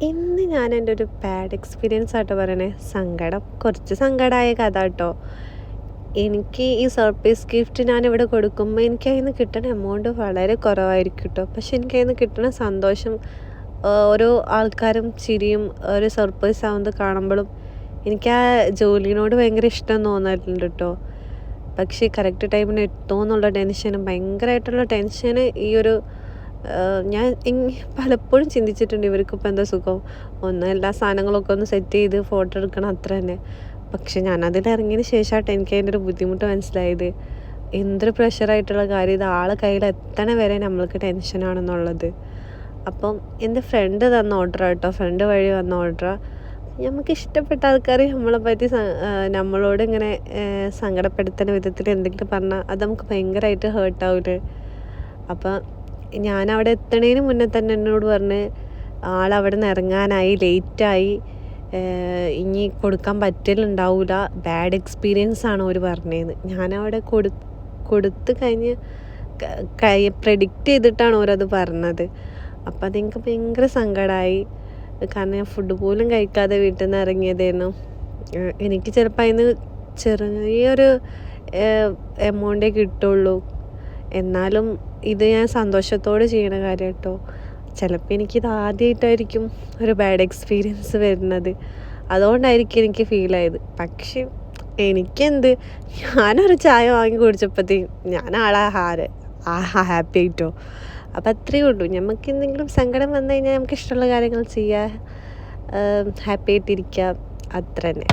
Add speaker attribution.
Speaker 1: ഇന്ന് ഞാൻ എൻ്റെ ഒരു ബാഡ് എക്സ്പീരിയൻസ് ആയിട്ട് പറയണേ. കുറച്ച് സങ്കടമായ കഥ കേട്ടോ. എനിക്ക് ഈ സർപ്രൈസ് ഗിഫ്റ്റ് ഞാനിവിടെ കൊടുക്കുമ്പോൾ എനിക്ക് അതിൽ നിന്ന് കിട്ടുന്ന എമൗണ്ട് വളരെ കുറവായിരിക്കും കേട്ടോ. പക്ഷെ എനിക്ക് അതിൽ നിന്ന് കിട്ടുന്ന സന്തോഷം, ഓരോ ആൾക്കാരും ചിരിയും ഒരു സർപ്രൈസ് ആവുന്നത് കാണുമ്പോഴും എനിക്ക് ആ ജോലിനോട് ഭയങ്കര ഇഷ്ടം തോന്നാറുണ്ട് കേട്ടോ. പക്ഷേ കറക്റ്റ് ടൈമിന് എത്തുമോ എന്നുള്ള ടെൻഷനും, ഭയങ്കരമായിട്ടുള്ള ടെൻഷന് ഈ ഒരു ഞാൻ പലപ്പോഴും ചിന്തിച്ചിട്ടുണ്ട്, ഇവർക്കിപ്പോൾ എന്താ സുഖം, എല്ലാ സാധനങ്ങളൊക്കെ ഒന്ന് സെറ്റ് ചെയ്ത് ഫോട്ടോ എടുക്കണം, അത്ര തന്നെ. പക്ഷെ ഞാനതിൽ ഇറങ്ങിയതിന് ശേഷമായിട്ട് എനിക്ക് അതിൻ്റെ ഒരു ബുദ്ധിമുട്ട് മനസ്സിലായത്. എന്തൊരു പ്രഷറായിട്ടുള്ള കാര്യം, ഇത് ആളെ കയ്യിൽ എത്തണ വരെ നമ്മൾക്ക് ടെൻഷനാണെന്നുള്ളത്. അപ്പം എൻ്റെ ഫ്രണ്ട് തന്ന ഓർഡറാണ് കേട്ടോ, ഫ്രണ്ട് വഴി വന്ന ഓർഡറാണ്. നമുക്ക് ഇഷ്ടപ്പെട്ട ആൾക്കാർ നമ്മളെ പറ്റി നമ്മളോട് ഇങ്ങനെ സങ്കടപ്പെടുത്തുന്ന വിധത്തിൽ എന്തെങ്കിലും പറഞ്ഞാൽ അത് നമുക്ക് ഭയങ്കരമായിട്ട് ഹേർട്ടാവില്ലേ. അപ്പം ഞാനവിടെ എത്തണതിന് മുന്നേ തന്നെ എന്നോട് പറഞ്ഞ് ആളവിടെ നിന്ന് ഇറങ്ങാനായി, ലേറ്റായി, ഇനി കൊടുക്കാൻ പറ്റലുണ്ടാവില്ല, ബാഡ് എക്സ്പീരിയൻസ് ആണ് അവർ പറഞ്ഞതെന്ന്. ഞാനവിടെ കൊടുത്ത് കഴിഞ്ഞ് പ്രെഡിക്റ്റ് ചെയ്തിട്ടാണ് അവരത് പറഞ്ഞത്. അപ്പം അതെനിക്ക് ഭയങ്കര സങ്കടമായി. കാരണം ഞാൻ ഫുഡ് പോലും കഴിക്കാതെ വീട്ടിൽ നിന്ന് ഇറങ്ങിയതായിരുന്നു. എനിക്ക് ചിലപ്പോൾ അതിന് ചെറിയൊരു എമൗണ്ടേ കിട്ടുള്ളൂ. എന്നാലും ഇത് ഞാൻ സന്തോഷത്തോടെ ചെയ്യണ കാര്യം കേട്ടോ. ചിലപ്പോൾ എനിക്കിത് ആദ്യമായിട്ടായിരിക്കും ഒരു ബാഡ് എക്സ്പീരിയൻസ് വരുന്നത്, അതുകൊണ്ടായിരിക്കും എനിക്ക് ഫീലായത്. പക്ഷെ എനിക്കെന്ത്, ഞാനൊരു ചായ വാങ്ങി കുടിച്ചപ്പോഴത്തേക്കും ഞാൻ ഹാപ്പി ആയിട്ടോ. അപ്പം അത്രയേ ഉള്ളൂ. നമുക്ക് എന്തെങ്കിലും സങ്കടം വന്നു കഴിഞ്ഞാൽ നമുക്ക് ഇഷ്ടമുള്ള കാര്യങ്ങൾ ചെയ്യുക, ഹാപ്പി ആയിട്ടിരിക്കുക, അത്ര തന്നെ.